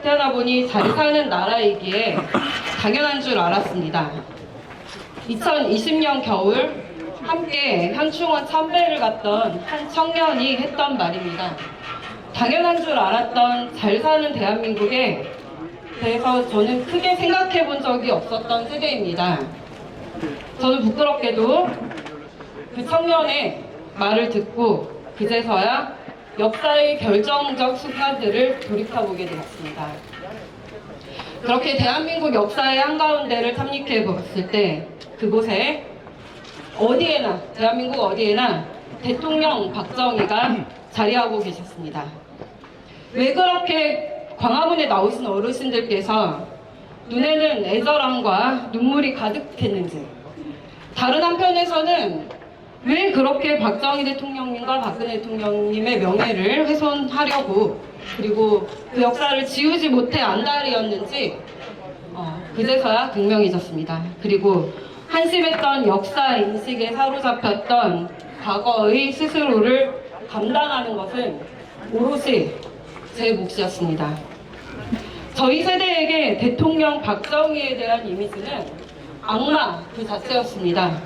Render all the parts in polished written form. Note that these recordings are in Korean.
태어나 보니 잘 사는 나라이기에 당연한 줄 알았습니다. 2020년 겨울 함께 현충원 참배를 갔던 한 청년이 했던 말입니다. 당연한 줄 알았던 잘 사는 대한민국에 대해서 저는 크게 생각해 본 적이 없었던 세대입니다. 저는 부끄럽게도 그 청년의 말을 듣고 그제서야 역사의 결정적 순간들을 돌이켜보게 되었습니다. 그렇게 대한민국 역사의 한가운데를 탐닉해 봤을 때 그곳에 어디에나, 대한민국 어디에나 대통령 박정희가 자리하고 계셨습니다. 왜 그렇게 광화문에 나오신 어르신들께서 눈에는 애절함과 눈물이 가득했는지, 다른 한편에서는 왜 그렇게 박정희 대통령님과 박근혜 대통령님의 명예를 훼손하려고, 그리고 그 역사를 지우지 못해 안달이었는지 그제서야 극명해졌습니다. 그리고 한심했던 역사 인식에 사로잡혔던 과거의 스스로를 감당하는 것은 오롯이 제 몫이었습니다. 저희 세대에게 대통령 박정희에 대한 이미지는 악마 그 자체였습니다.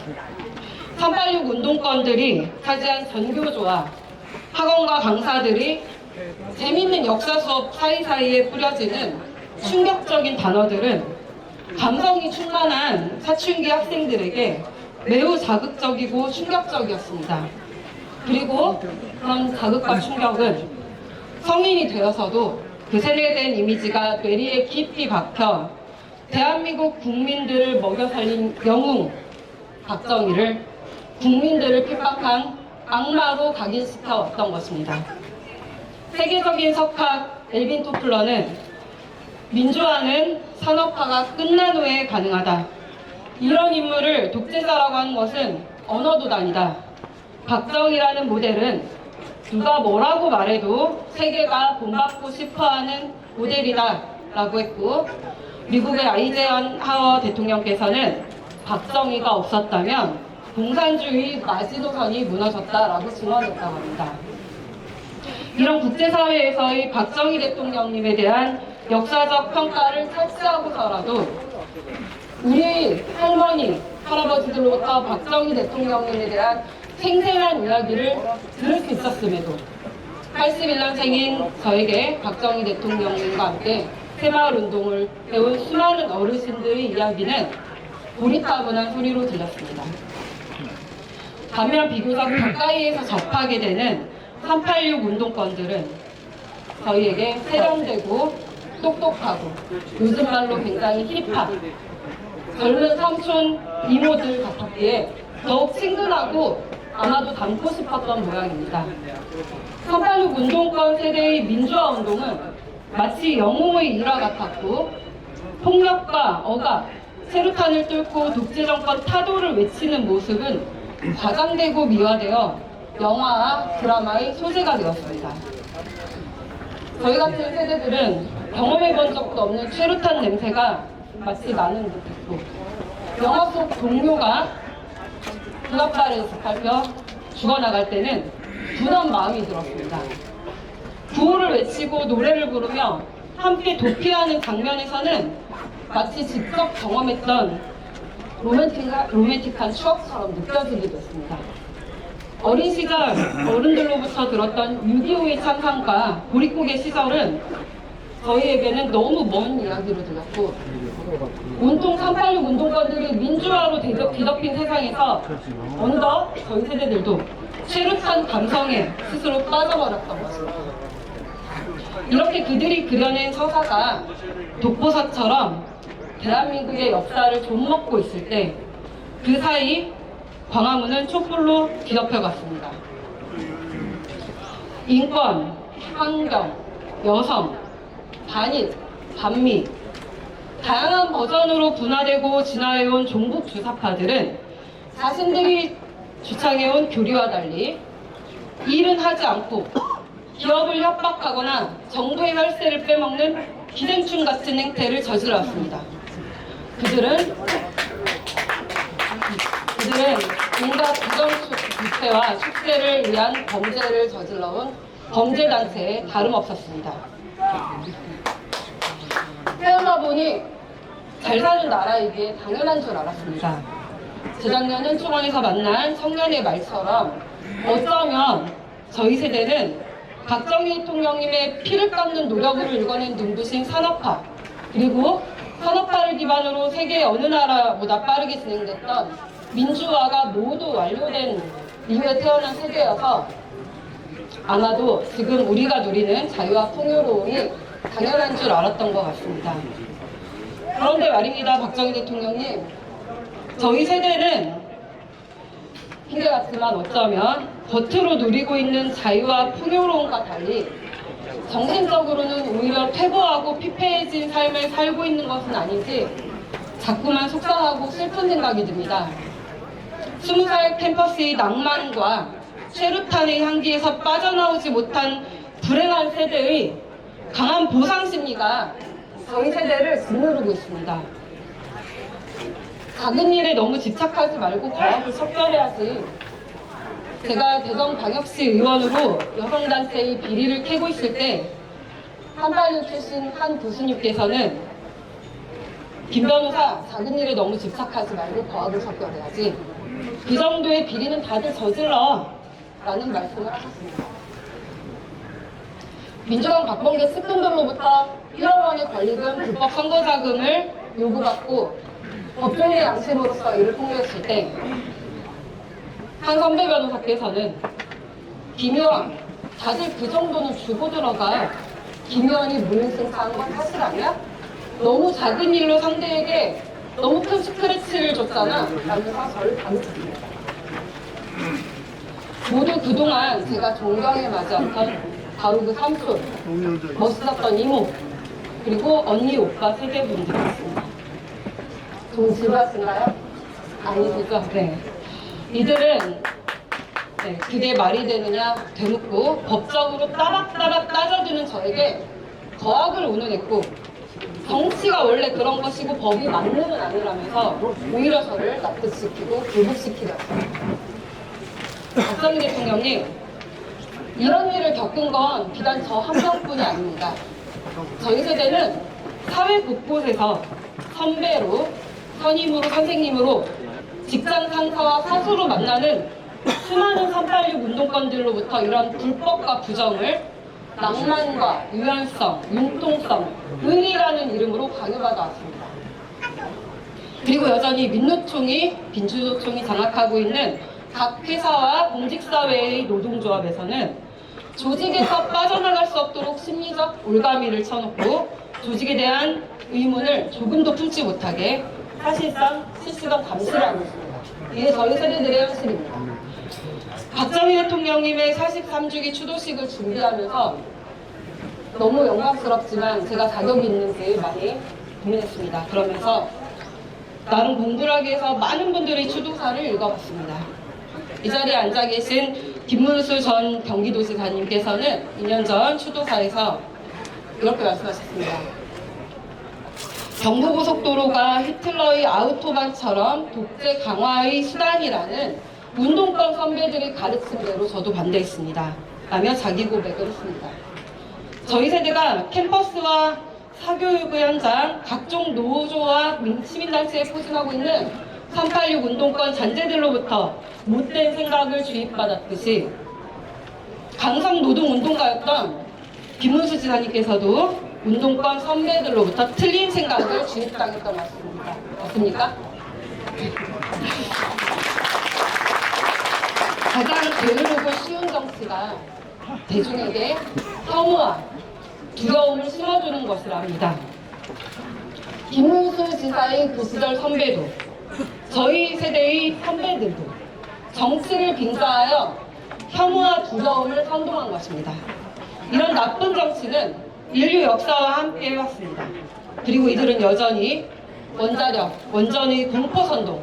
386 운동권들이 차지한 전교조와 학원과 강사들이 재미있는 역사 수업 사이사이에 뿌려지는 충격적인 단어들은 감성이 충만한 사춘기 학생들에게 매우 자극적이고 충격적이었습니다. 그리고 그런 자극과 충격은 성인이 되어서도 그 세뇌된 이미지가 뇌리에 깊이 박혀 대한민국 국민들을 먹여 살린 영웅 박정희를 국민들을 핍박한 악마로 각인시켜왔던 것입니다. 세계적인 석학 엘빈 토플러는 민주화는 산업화가 끝난 후에 가능하다. 이런 인물을 독재자라고 하는 것은 언어도단이다. 박정희라는 모델은 누가 뭐라고 말해도 세계가 본받고 싶어하는 모델이다 라고 했고, 미국의 아이젠하워 대통령께서는 박정희가 없었다면 공산주의 마지노선이 무너졌다라고 증언했다고 합니다. 이런 국제사회에서의 박정희 대통령님에 대한 역사적 평가를 차치하고서라도 우리 할머니, 할아버지들로부터 박정희 대통령님에 대한 생생한 이야기를 들을 수 있었음에도 81년생인 저에게 박정희 대통령님과 함께 새마을운동을 배운 수많은 어르신들의 이야기는 고리타분한 소리로 들렸습니다. 반면 비교적 가까이에서 접하게 되는 386 운동권들은 저희에게 세련되고 똑똑하고 요즘 말로 굉장히 힙한 젊은 삼촌 이모들 같았기에 더욱 친근하고 아마도 닮고 싶었던 모양입니다. 386 운동권 세대의 민주화 운동은 마치 영웅의 일화 같았고, 폭력과 억압, 세루탄을 뚫고 독재정권 타도를 외치는 모습은 과장되고 미화되어 영화와 드라마의 소재가 되었습니다. 저희 같은 세대들은 경험해본 적도 없는 최루탄 냄새가 마치 나는 듯했고, 영화 속 동료가 군합발에서 밟혀 죽어나갈 때는 분한 마음이 들었습니다. 구호를 외치고 노래를 부르며 함께 도피하는 장면에서는 마치 직접 경험했던 로맨틱한 추억처럼 느껴지기도 했습니다. 어린 시절 어른들로부터 들었던 6.25의 참상과 보릿고개 시절은 저희에게는 너무 먼 이야기로 들렸고, 온통 386 운동권들이 민주화로 뒤덮인 세상에서 어느덧 저희 세대들도 최루탄 감성에 스스로 빠져버렸던 것입니다. 이렇게 그들이 그려낸 서사가 독보사처럼 대한민국의 역사를 좀먹고 있을 때 그 사이 광화문은 촛불로 뒤덮여갔습니다. 인권, 환경, 여성, 반일, 반미, 다양한 버전으로 분화되고 진화해온 종북 주사파들은 자신들이 주창해온 교리와 달리 일은 하지 않고 기업을 협박하거나 정부의 혈세를 빼먹는 기생충 같은 행태를 저질러왔습니다. 그들은 온갖 부정부패와 축제를 위한 범죄를 저질러온 범죄단체에 다름없었습니다. 태어나 보니 잘 사는 나라이기에 당연한 줄 알았습니다. 재작년 초원에서 만난 청년의 말처럼 어쩌면 저희 세대는 박정희 대통령님의 피를 깎는 노력으로 일궈낸 눈부신 산업화, 그리고 산업화를 기반으로 세계 어느 나라보다 빠르게 진행됐던 민주화가 모두 완료된 이후에 태어난 세대여서 아마도 지금 우리가 누리는 자유와 풍요로움이 당연한 줄 알았던 것 같습니다. 그런데 말입니다, 박정희 대통령님. 저희 세대는 핑계 같지만 어쩌면 겉으로 누리고 있는 자유와 풍요로움과 달리 정신적으로는 오히려 퇴보하고 피폐해진 삶을 살고 있는 것은 아닌지 자꾸만 속상하고 슬픈 생각이 듭니다. 20살 캠퍼스의 낭만과 최루탄의 향기에서 빠져나오지 못한 불행한 세대의 강한 보상 심리가 저희 세대를 짓누르고 있습니다. 작은 일에 너무 집착하지 말고 과학을 척결해야지. 제가 대전광역시 의원으로 여성단체의 비리를 캐고 있을 때 한발류 출신 한 교수님께서는 김 변호사, 작은 일에 너무 집착하지 말고 과학을 척결해야지. 그 정도의 비리는 다들 저질러 라는 말씀을 하셨습니다. 민주당 박범계 측근들로부터 1억 원의 권리금, 불법 선거자금을 요구받고 법조인의 양심으로서 이를 통과했을 때 한 선배 변호사께서는 김의원, 다들 그 정도는 주고 들어가. 김의원이 무능승차한 건 사실 아니야? 너무 작은 일로 상대에게 너무 큰 스크래치를 줬잖아 라면서 저를 반했습니다. 모두 그동안 제가 존경에 맞이했던 바로 그 삼촌, 멋있었던 이모, 그리고 언니, 오빠 세대분들이었습니다. 좀 지루하신가요? 아니시죠? 네. 이들은 그게 말이 되느냐 되묻고 법적으로 따박따박 따져드는 저에게 거학을 운운했고 정치가 원래 그런 것이고 법이 맞는 아니라면서 오히려 저를 납득시키고 굴복시키렸어요. 박정희 대통령님, 이런 일을 겪은 건 비단 저 한 명뿐이 아닙니다. 저희 세대는 사회 곳곳에서 선배로, 선임으로, 선생님으로, 직장 상사와 사수로 만나는 수많은 386 운동권들로부터 이런 불법과 부정을 낭만과 유연성, 융통성, 의리라는 이름으로 강요받아 왔습니다. 그리고 여전히 민노총이, 민주노총이 장악하고 있는 각 회사와 공직사회의 노동조합에서는 조직에서 빠져나갈 수 없도록 심리적 올가미를 쳐놓고 조직에 대한 의문을 조금도 품지 못하게 사실상 실시간 감시를 하고 있습니다. 이게 저희 세대들의 현실입니다. 박정희 대통령님의 43주기 추도식을 준비하면서 너무 영광스럽지만 제가 자격이 있는지 많이 고민했습니다. 그러면서 나름 공부를 하기 위해서 많은 분들의 추도사를 읽어봤습니다. 이 자리에 앉아 계신 김문수 전 경기도지사님께서는 2년 전 추도사에서 이렇게 말씀하셨습니다. 경부고속도로가 히틀러의 아우토반처럼 독재 강화의 수단이라는 운동권 선배들의 가르침대로 저도 반대했습니다. 라며 자기 고백을 했습니다. 저희 세대가 캠퍼스와 사교육 현장, 각종 노조와 시민단체에 포진하고 있는 386 운동권 잔재들로부터 못된 생각을 주입받았듯이 강성 노동운동가였던 김문수 지사님께서도 운동권 선배들로부터 틀린 생각을 주입당했던 것 같습니다. 맞습니까? 가장 게으르고 쉬운 정치가 대중에게 혐오와 두려움을 심어주는 것이랍니다. 김문수 지사의 그 시절 선배도 저희 세대의 선배들도 정치를 빙자하여 혐오와 두려움을 선동한 것입니다. 이런 나쁜 정치는 인류 역사와 함께 해왔습니다. 그리고 이들은 여전히 원자력, 원전의 공포선동,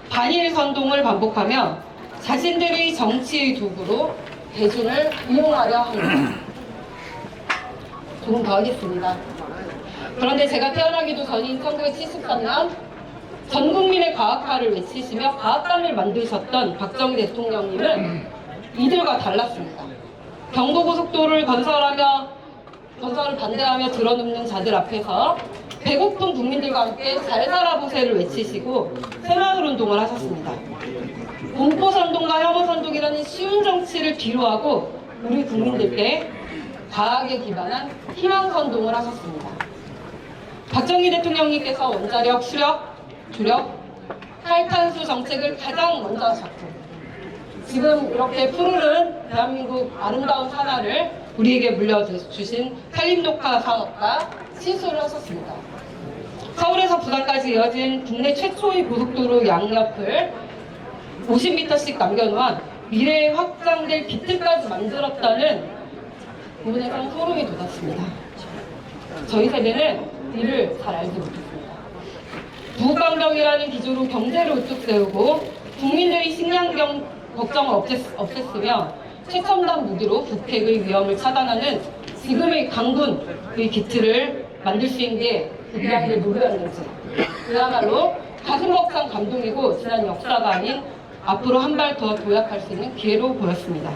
반일선동을 반복하며 자신들의 정치의 도구로 대중을 이용하려 합니다. 조금 더 하겠습니다. 그런데 제가 태어나기도 전인 1973년 전 국민의 과학화를 외치시며 과학관을 만드셨던 박정희 대통령님은 이들과 달랐습니다. 경부고속도로를 건설하며 건설을 반대하며 들어눕는 자들 앞에서 배고픈 국민들과 함께 잘 살아보세요를 외치시고 새마을운동을 하셨습니다. 공포선동과 혐오선동이라는 쉬운 정치를 뒤로하고 우리 국민들께 과학에 기반한 희망선동을 하셨습니다. 박정희 대통령님께서 원자력, 수력, 주력, 탈탄소 정책을 가장 먼저 하셨고 지금 이렇게 푸르른 대한민국 아름다운 산하를 우리에게 물려주신 산림녹화 사업과 시술을 하셨습니다. 서울에서 부산까지 이어진 국내 최초의 고속도로 양옆을 50m씩 남겨놓은 미래에 확장될 비틀까지 만들었다는 부분에서 소름이 돋았습니다. 저희 세대는 이를 잘 알지 못했습니다. 부국강병이라는 기조로 경제를 우뚝 세우고 국민들의 식량 걱정을 없앴으며 최첨단 무기로 북핵의 위험을 차단하는 지금의 강군의 기틀을 만들 수 있는 게 우리에게 누구였는지 그야말로 가슴 벅찬 감동이고 지난 역사가 아닌 앞으로 한 발 더 도약할 수 있는 기회로 보였습니다.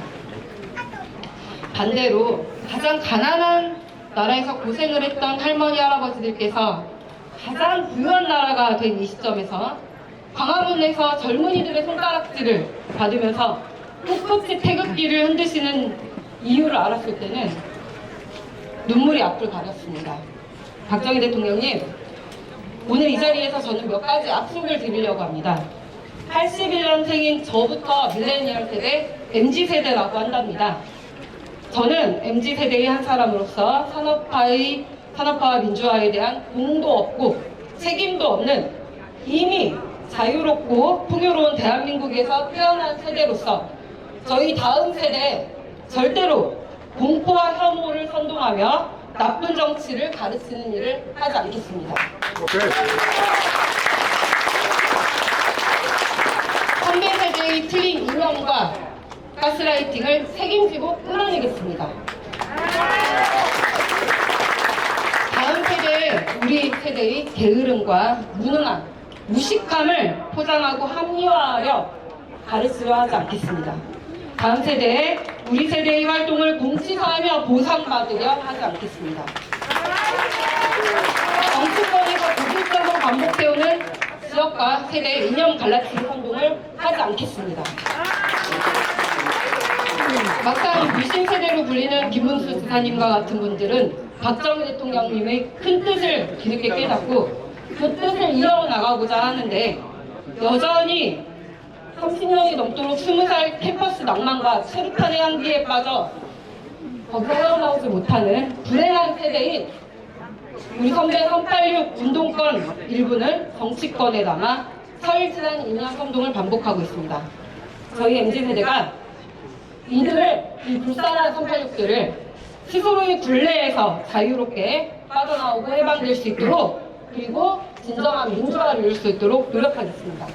반대로 가장 가난한 나라에서 고생을 했던 할머니 할아버지들께서 가장 부유한 나라가 된 이 시점에서 광화문에서 젊은이들의 손가락질을 받으면서 꿋꿋이 태극기를 흔드시는 이유를 알았을 때는 눈물이 앞을 가렸습니다. 박정희 대통령님, 오늘 이 자리에서 저는 몇 가지 약속을 드리려고 합니다. 81년생인 저부터 밀레니얼 세대, MZ세대라고 한답니다. 저는 MZ세대의 한 사람으로서 산업화와 민주화에 대한 공도 없고 책임도 없는 이미 자유롭고 풍요로운 대한민국에서 태어난 세대로서 저희 다음 세대에 절대로 공포와 혐오를 선동하며 나쁜 정치를 가르치는 일을 하지 않겠습니다. 선배 세대의 틀린 이념과 가스라이팅을 책임지고 끌어내겠습니다. 다음 세대, 우리 세대의 게으름과 무능함, 무식함을 포장하고 합리화하려 가르치려 하지 않겠습니다. 다음 세대에 우리 세대의 활동을 공치사하며 보상받으려 하지 않겠습니다. 정치권에서 고질적으로 반복되어오는 지역과 세대의 이념 갈라치기 선동을 하지 않겠습니다. 막상 밀심 세대로 불리는 김문수 지사님과 같은 분들은 박정희 대통령님의 큰 뜻을 뒤늦게 깨닫고 그 뜻을 이어나가고자 하는데 여전히 30년이 넘도록 20살 캠퍼스 낭만과 체류탄의 향기에 빠져 거기서 헤어나오지 못하는 불행한 세대인 우리 선배 386 운동권 일부는 정치권에 남아 사흘지난 이념 선동을 반복하고 있습니다. 저희 MZ세대가 이들을, 이 불쌍한 386들을 스스로의 굴레에서 자유롭게 빠져나오고 해방될 수 있도록 그리고 진정한 민주화를 이룰 수 있도록 노력하겠습니다.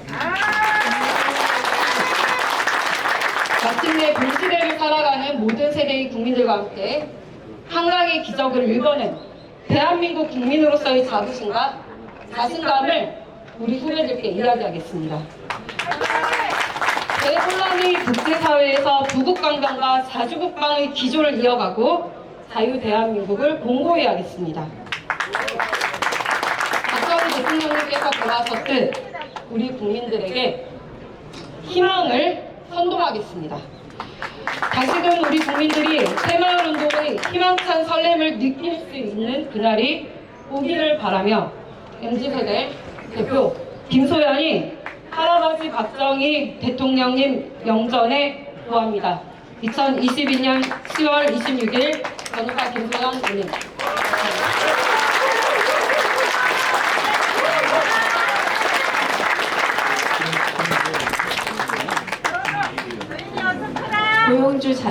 마침내 본시대를 살아가는 모든 세대의 국민들과 함께 한강의 기적을 읽어낸 대한민국 국민으로서의 자부심과 자신감을 우리 후배들께 이야기하겠습니다. 대혼란의 국제사회에서 부국강병과 자주국방의 기조를 이어가고 자유 대한민국을 공고히 하겠습니다. 박정희 대통령님께서 돌아섰듯 우리 국민들에게 희망을 선동하겠습니다. 다시금 우리 국민들이 새마을운동의 희망찬 설렘을 느낄 수 있는 그날이 오기를 바라며 MZ세대 대표 김소연이 할아버지 박정희 대통령님 영전에 구합니다. 2022년 10월 26일 변호사 김소연 의원.